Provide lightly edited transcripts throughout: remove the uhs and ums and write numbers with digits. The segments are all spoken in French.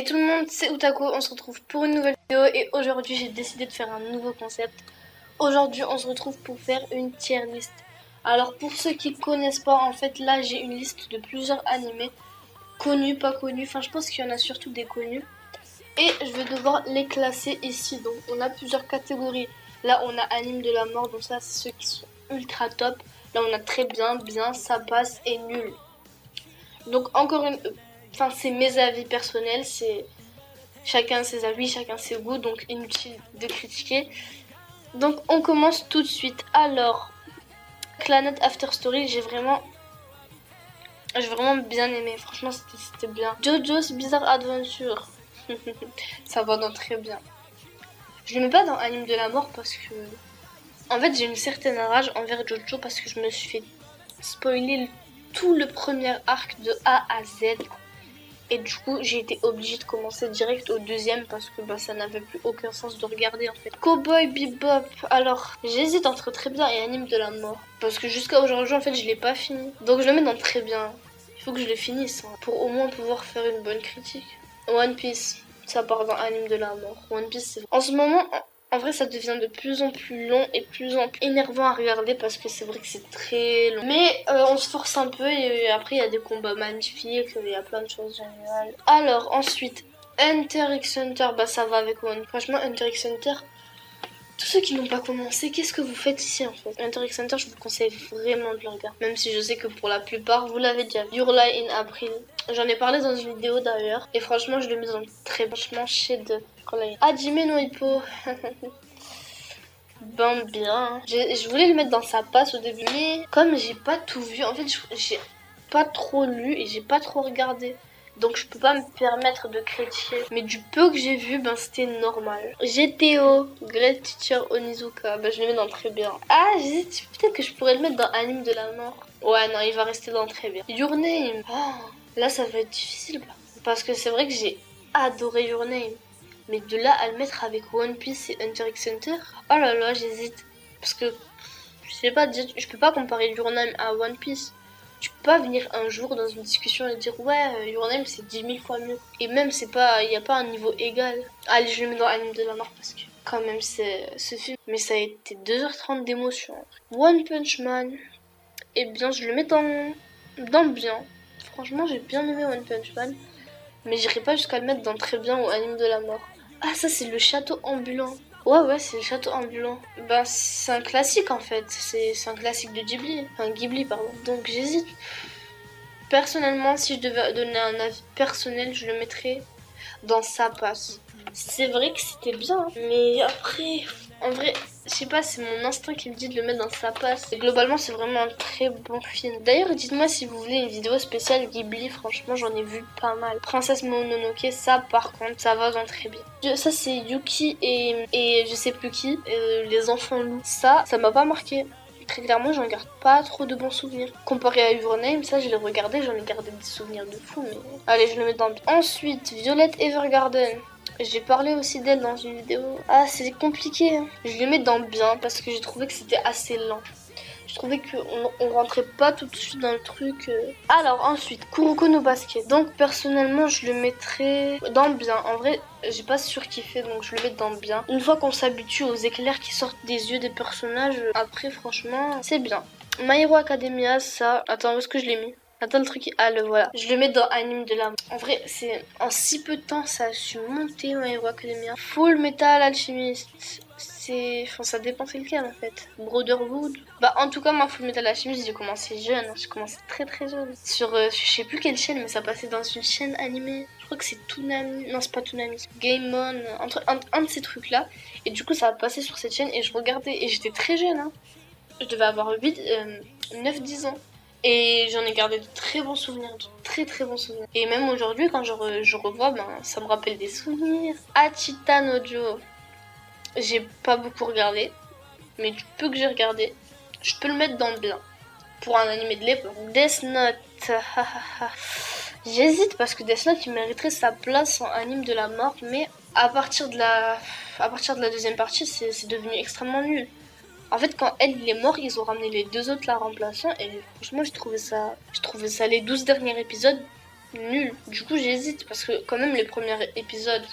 Hey tout le monde, c'est Utako, on se retrouve pour une nouvelle vidéo et aujourd'hui j'ai décidé de faire un nouveau concept. Aujourd'hui on se retrouve pour faire une tier list. Alors pour ceux qui connaissent pas, en fait là j'ai une liste de plusieurs animés, connus, pas connus, enfin je pense qu'il y en a surtout des connus. Et je vais devoir les classer ici, donc on a plusieurs catégories. Là on a anime de la mort, donc ça c'est ceux qui sont ultra top. Là on a très bien, bien, ça passe et nul. Donc encore une... Enfin c'est mes avis personnels, c'est... Chacun ses avis, chacun ses goûts, donc inutile de critiquer. Donc on commence tout de suite. Alors, Planet After Story, j'ai vraiment bien aimé. Franchement, c'était bien. JoJo's Bizarre Adventure, ça va dans très bien. Je le mets pas dans Anime de la mort parce que... En fait, j'ai une certaine rage envers JoJo parce que je me suis fait spoiler tout le premier arc de A à Z. Et du coup, j'ai été obligée de commencer direct au deuxième parce que ça n'avait plus aucun sens de regarder en fait. Cowboy Bebop, alors j'hésite entre très bien et anime de la mort. Parce que jusqu'à aujourd'hui, en fait, je l'ai pas fini. Donc je le mets dans très bien. Il faut que je le finisse pour au moins pouvoir faire une bonne critique. One Piece, ça part dans anime de la mort. One Piece, c'est... En ce moment... En vrai, ça devient de plus en plus long et plus en plus énervant à regarder parce que c'est vrai que c'est très long. Mais on se force un peu et après, il y a des combats magnifiques, il y a plein de choses géniales. Alors, ensuite, Hunter x Hunter, ça va avec One. Franchement, Hunter x Hunter, tous ceux qui n'ont pas commencé, qu'est-ce que vous faites ici en fait? Hunter x Hunter, je vous conseille vraiment de le regarder. Même si je sais que pour la plupart, vous l'avez déjà vu. Your Lie in April. J'en ai parlé dans une vidéo d'ailleurs. Et franchement, je le mets dans très franchement chef-d'œuvre. Hajime no Ippo. Ben bien. Je voulais le mettre dans sa passe au début. Mais comme j'ai pas tout vu, en fait, j'ai pas trop lu et j'ai pas trop regardé. Donc je peux pas me permettre de critiquer. Mais du peu que j'ai vu, c'était normal. GTO, Great Teacher Onizuka. Je le mets dans très bien. Ah, j'hésite. Peut-être que je pourrais le mettre dans Anime de la mort. Ouais, non, il va rester dans très bien. Your Name. Oh, là, ça va être difficile. Parce que c'est vrai que j'ai adoré Your Name. Mais de là à le mettre avec One Piece et Hunter x Hunter, oh là là, j'hésite. Parce que, je sais pas, je peux pas comparer Your Name à One Piece. Tu peux pas venir un jour dans une discussion et dire ouais, Your Name c'est 10 000 fois mieux. Et même c'est pas, il y a pas un niveau égal. Allez, je le mets dans Anime de la mort parce que quand même c'est ce film. Mais ça a été 2h30 d'émotion. One Punch Man, eh bien je le mets dans bien. Franchement j'ai bien aimé One Punch Man. Mais j'irai pas jusqu'à le mettre dans très bien ou Anime de la mort. Ah ça c'est le château ambulant. Ouais, c'est le château ambulant. C'est un classique en fait. C'est un classique de Ghibli. Enfin, Ghibli, pardon. Donc j'hésite. Personnellement, si je devais donner un avis personnel, je le mettrais dans sa passe. C'est vrai que c'était bien. Mais après, en vrai, je sais pas, c'est mon instinct qui me dit de le mettre dans sa passe. Et globalement, c'est vraiment un très bon film. D'ailleurs, dites-moi si vous voulez une vidéo spéciale Ghibli. Franchement, j'en ai vu pas mal. Princesse Mononoke, ça par contre, ça va dans très bien. Ça, c'est Yuki et je sais plus qui, les enfants loups. Ça m'a pas marqué. Très clairement, j'en garde pas trop de bons souvenirs. Comparé à Your Name, ça, je l'ai regardé, j'en ai gardé des souvenirs de fou. Mais allez, je le mets dans le... Ensuite, Violet Evergarden. J'ai parlé aussi d'elle dans une vidéo. Ah, c'est compliqué. Hein. Je le mets dans bien parce que j'ai trouvé que c'était assez lent. Je trouvais qu'on rentrait pas tout de suite dans le truc. Alors ensuite, Kuroko no Basket. Donc personnellement, je le mettrais dans bien. En vrai, j'ai pas surkiffé, donc je le mets dans bien. Une fois qu'on s'habitue aux éclairs qui sortent des yeux des personnages, après franchement, c'est bien. My Hero Academia, ça... Attends, où est-ce que je l'ai mis? Attends, le truc, ah le voilà. Je le mets dans Anime de la... En vrai, c'est en si peu de temps, ça a su monter My Hero Academia. Full Metal Alchemist. Enfin, ça dépend c'est lequel en fait. Brotherhood. En tout cas, moi, Full Metal Alchemist, j'ai commencé jeune. J'ai commencé très très jeune. Sur, je sais plus quelle chaîne, mais ça passait dans une chaîne animée. Je crois que c'est Toonami. Non, c'est pas Toonami. Game On. Un de ces trucs-là. Et du coup, ça a passé sur cette chaîne et je regardais. Et j'étais très jeune, hein. Je devais avoir 9-10 ans. Et j'en ai gardé de très bons souvenirs, de très très bons souvenirs. Et même aujourd'hui, quand je revois, ça me rappelle des souvenirs. Achita no Joe, j'ai pas beaucoup regardé, mais du peu que j'ai regardé, je peux le mettre dans le bien. Pour un animé de l'époque. Death Note, j'hésite parce que Death Note il mériterait sa place en anime de la mort, mais à partir de la deuxième partie, c'est devenu extrêmement nul. En fait, quand Ed il est mort, ils ont ramené les deux autres la remplaçant et franchement, j'ai trouvé ça les 12 derniers épisodes nul. Du coup j'hésite parce que quand même les premiers épisodes,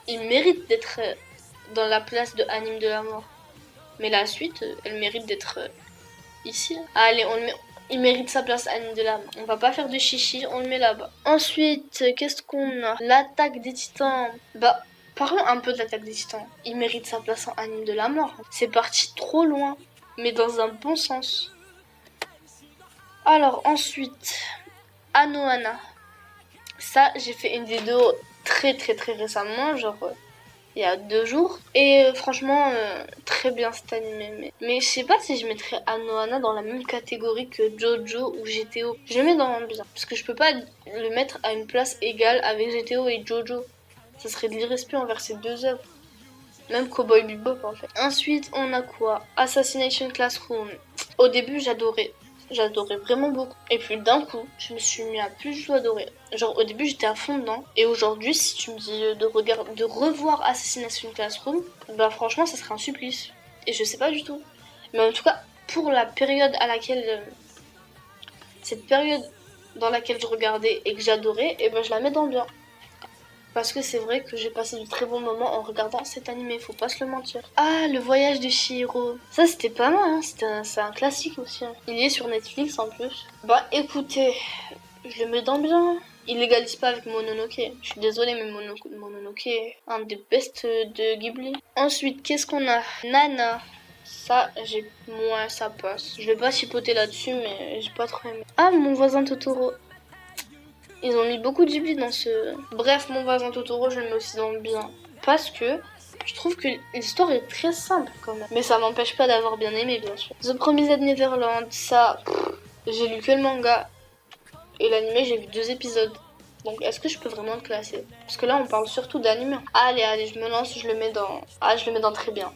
ils méritent d'être dans la place de Anime de la mort. Mais la suite, elle mérite d'être ici. Allez, on le met. Il mérite sa place Anime de la mort. On va pas faire de chichi, on le met là-bas. Ensuite, qu'est-ce qu'on a? L'attaque des titans. Bah, parlons un peu de l'attaque des titans. Il mérite sa place en Anime de la mort. C'est parti trop loin, mais dans un bon sens. Alors ensuite, Anohana. Ça, j'ai fait une vidéo très récemment, genre il y a 2 jours. Et franchement, très bien cet animé. Mais je sais pas si je mettrais Anohana dans la même catégorie que Jojo ou GTO. Je le mets dans bien. Parce que je peux pas le mettre à une place égale avec GTO et Jojo. Ça serait de l'irrespect envers ces 2 œuvres. Même Cowboy Bebop en fait. Ensuite, on a quoi? Assassination Classroom. Au début, j'adorais. J'adorais vraiment beaucoup. Et puis d'un coup, je me suis mis à plus du tout adorer. Genre au début, j'étais à fond dedans. Et aujourd'hui, si tu me dis de revoir Assassination Classroom, bah franchement, ça serait un supplice. Et je sais pas du tout. Mais en tout cas, pour la période à laquelle... cette période dans laquelle je regardais et que j'adorais, et ben je la mets dans le bien. Parce que c'est vrai que j'ai passé de très bons moments en regardant cet animé, faut pas se le mentir. Ah, le voyage de Chihiro. Ça c'était pas mal, hein. C'est un classique aussi. Hein. Il est sur Netflix en plus. Bah écoutez, je le mets dans bien. Il légalise pas avec Mononoke. Je suis désolée, mais Mononoke est un des best de Ghibli. Ensuite, qu'est-ce qu'on a? Nana. Ça, j'ai moins, ça passe. Je vais pas chipoter là-dessus, mais j'ai pas trop aimé. Ah, mon voisin Totoro. Ils ont mis beaucoup de Ghibli dans ce... Bref, mon voisin Totoro, je le mets aussi dans le bien. Parce que je trouve que l'histoire est très simple quand même. Mais ça m'empêche pas d'avoir bien aimé, bien sûr. The Promised Neverland, ça... j'ai lu que le manga. Et l'anime, j'ai vu 2 épisodes. Donc est-ce que je peux vraiment le classer? Parce que là, on parle surtout d'anime. Allez, je me lance, je le mets dans... Ah, je le mets dans très bien.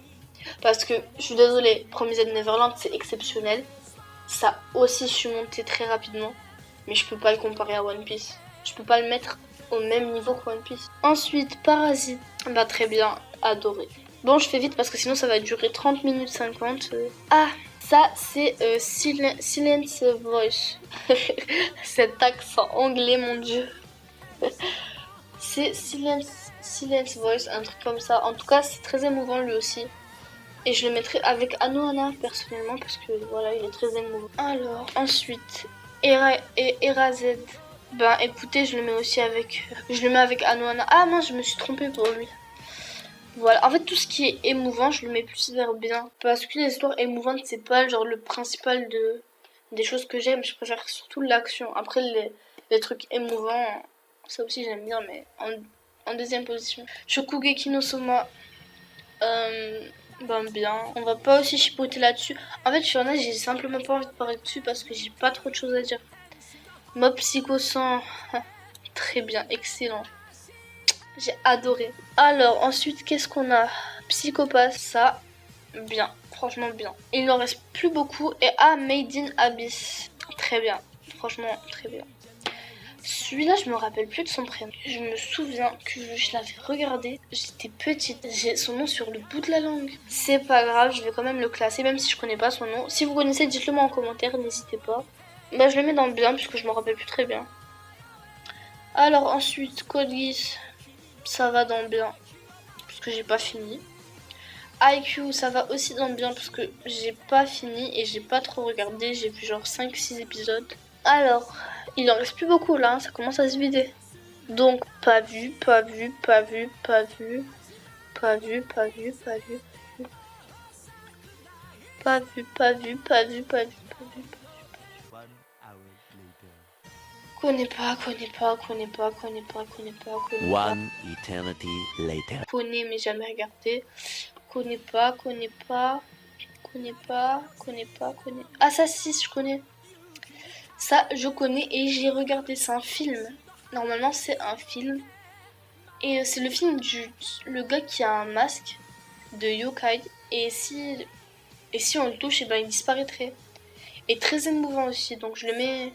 Parce que, je suis désolée, Promised Neverland, c'est exceptionnel. Ça a aussi su monter très rapidement. Mais je peux pas le comparer à One Piece. Je peux pas le mettre au même niveau que One Piece. Ensuite, Parasite. Bah très bien, adoré. Bon, je fais vite parce que sinon ça va durer 30 minutes 50. Ah, ça c'est Silence Voice. Cet accent anglais, mon dieu. C'est Silence Voice, un truc comme ça. En tout cas, c'est très émouvant lui aussi. Et je le mettrai avec Anohana personnellement parce que voilà, il est très émouvant. Alors, ensuite... Era Z. Ben écoutez, je le mets aussi avec... Je le mets avec Anohana. Ah mince, je me suis trompée pour lui. Voilà, en fait tout ce qui est émouvant, je le mets plus vers bien. Parce que les histoires émouvantes, c'est pas genre le principal des choses que j'aime. Je préfère surtout l'action. Après les trucs émouvants, ça aussi j'aime bien, mais en deuxième position. Shokugeki no Soma. Ben bien, on va pas aussi chipoter là-dessus. En fait, sur j'ai simplement pas envie de parler dessus parce que j'ai pas trop de choses à dire. Mob Psycho 100, très bien, excellent. J'ai adoré. Alors, ensuite, qu'est-ce qu'on a? Psychopathe, ça, bien, franchement bien. Il n'en reste plus beaucoup. Et Made in Abyss, très bien, franchement très bien. Celui-là, je me rappelle plus de son prénom. Je me souviens que je l'avais regardé. J'étais petite. J'ai son nom sur le bout de la langue. C'est pas grave, je vais quand même le classer, même si je connais pas son nom. Si vous connaissez, dites-le moi en commentaire, n'hésitez pas. Bah, je le mets dans le bien, puisque je me rappelle plus très bien. Alors, ensuite, Code Geass, ça va dans le bien, puisque j'ai pas fini. IQ, ça va aussi dans le bien, parce que j'ai pas fini et j'ai pas trop regardé. J'ai vu genre 5-6 épisodes. Alors, il en reste plus beaucoup là, ça commence à se vider. Donc, pas vu, pas vu, pas vu, pas vu, pas vu, pas vu, pas vu, pas vu, pas vu, pas vu, pas vu, pas vu. Connais pas. One eternity later. Connais mais jamais regardé. Connais pas. Ah ça si, je connais. Ça, je connais et j'ai regardé. C'est un film. Normalement, c'est un film. Et c'est le film le gars qui a un masque de yokai. Et si on le touche, et ben il disparaîtrait. Et très émouvant aussi. Donc je le mets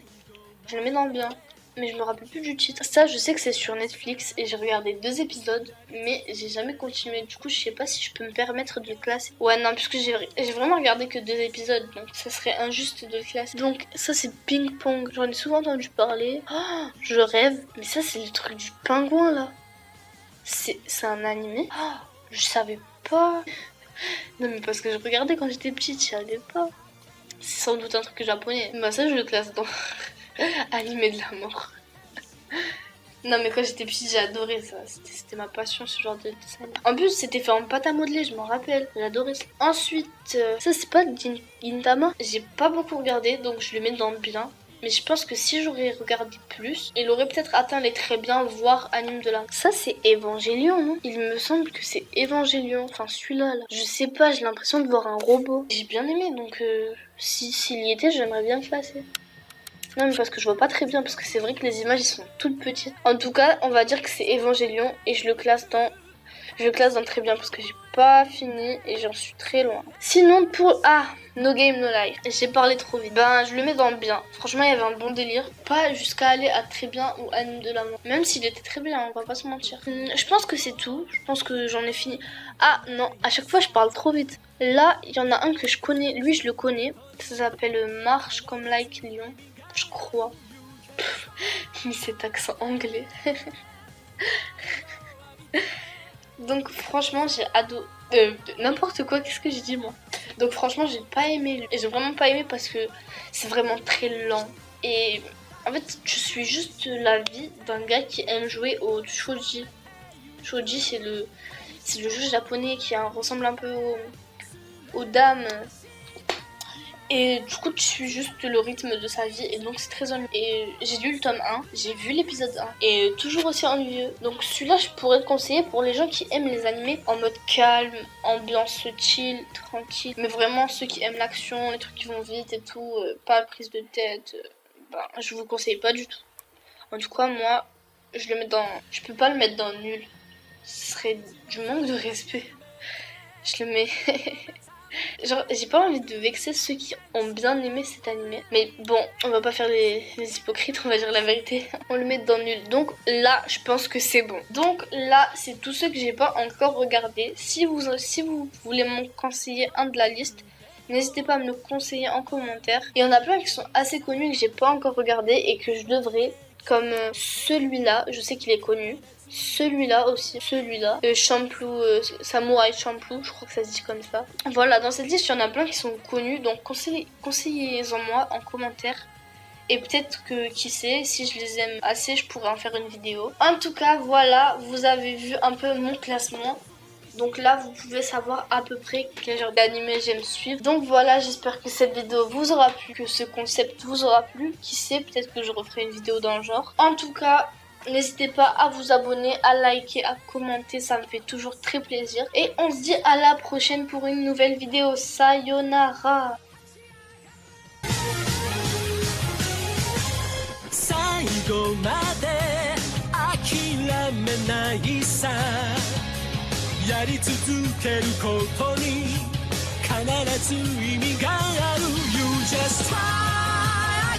dans le bien. mais je me rappelle plus du titre. Ça, je sais que c'est sur Netflix et j'ai regardé 2 épisodes, mais j'ai jamais continué. Du coup, je sais pas si je peux me permettre de le classer. Ouais, non, puisque j'ai vraiment regardé que 2 épisodes, donc ça serait injuste de le classer. Donc, ça, c'est Ping Pong. J'en ai souvent entendu parler. Oh, je rêve. Mais ça, c'est le truc du pingouin, là. C'est un animé. Oh, je savais pas. Non, mais parce que je regardais quand j'étais petite, je savais pas. C'est sans doute un truc japonais. Bah, ça, je le classe dans animé de la mort. Non, mais quand j'étais petite, j'ai adoré ça. C'était ma passion, ce genre de dessin. En plus, c'était fait en pâte à modeler, je m'en rappelle. J'adorais ça. Ensuite, ça, c'est pas Gintama. J'ai pas beaucoup regardé, donc je le mets dans le bien. Mais je pense que si j'aurais regardé plus, il aurait peut-être atteint les très bien, voire anime de la... Ça, c'est Evangelion, non? Il me semble que c'est Evangelion. Enfin, celui-là, là. Je sais pas, j'ai l'impression de voir un robot. J'ai bien aimé, donc s'il y était, j'aimerais bien le classer. Non, mais parce que je vois pas très bien, parce que c'est vrai que les images, ils sont toutes petites. En tout cas, on va dire que c'est Evangelion, et je le classe dans... très bien, parce que j'ai pas fini, et j'en suis très loin. Sinon, pour... Ah, No Game No Life. J'ai parlé trop vite. Ben, je le mets dans le bien. Franchement, il y avait un bon délire. Pas jusqu'à aller à très bien ou anime de la mort. Même s'il était très bien, on va pas se mentir. Je pense que c'est tout. Je pense que j'en ai fini. Ah, non, à chaque fois, je parle trop vite. Là, il y en a un que je connais. Lui, je le connais. Ça s'appelle Marche comme Like Lion. Je crois. Mais cet accent anglais. Donc franchement j'ai adoré. N'importe quoi, qu'est-ce que j'ai dit moi? Donc franchement j'ai pas aimé. Et j'ai vraiment pas aimé parce que c'est vraiment très lent. Et en fait je suis juste la vie d'un gars qui aime jouer au shoji. Shoji c'est le jeu japonais qui ressemble un peu aux dames. Et du coup, tu suis juste le rythme de sa vie et donc c'est très ennuyeux. Et j'ai lu le tome 1, j'ai vu l'épisode 1 et toujours aussi ennuyeux. Donc celui-là, je pourrais le conseiller pour les gens qui aiment les animés en mode calme, ambiance chill, tranquille. Mais vraiment ceux qui aiment l'action, les trucs qui vont vite et tout, pas prise de tête, je vous le conseille pas du tout. En tout cas, moi, je peux pas le mettre dans nul. Ce serait du manque de respect. Je le mets... Genre, j'ai pas envie de vexer ceux qui ont bien aimé cet animé. Mais bon, on va pas faire les hypocrites, on va dire la vérité. On le met dans nul. Donc là, je pense que c'est bon. Donc là, c'est tous ceux que j'ai pas encore regardé. Si vous voulez m'en conseiller un de la liste, n'hésitez pas à me le conseiller en commentaire. Il y en a plein qui sont assez connus que j'ai pas encore regardé et que je devrais. Comme celui-là, je sais qu'il est connu. Celui-là aussi, Champloo, Samouraï Champloo, je crois que ça se dit comme ça. Voilà, dans cette liste, il y en a plein qui sont connus, donc conseillez-en moi en commentaire. Et peut-être que, qui sait, si je les aime assez, je pourrais en faire une vidéo. En tout cas, voilà, vous avez vu un peu mon classement. Donc là, vous pouvez savoir à peu près quel genre d'anime j'aime suivre. Donc voilà, j'espère que cette vidéo vous aura plu, que ce concept vous aura plu. Qui sait, peut-être que je referai une vidéo dans le genre. En tout cas... N'hésitez pas à vous abonner, à liker, à commenter, ça me fait toujours très plaisir. Et on se dit à la prochaine pour une nouvelle vidéo. Sayonara. 最後まで諦めないさやり続けることに必ず意味がある You just try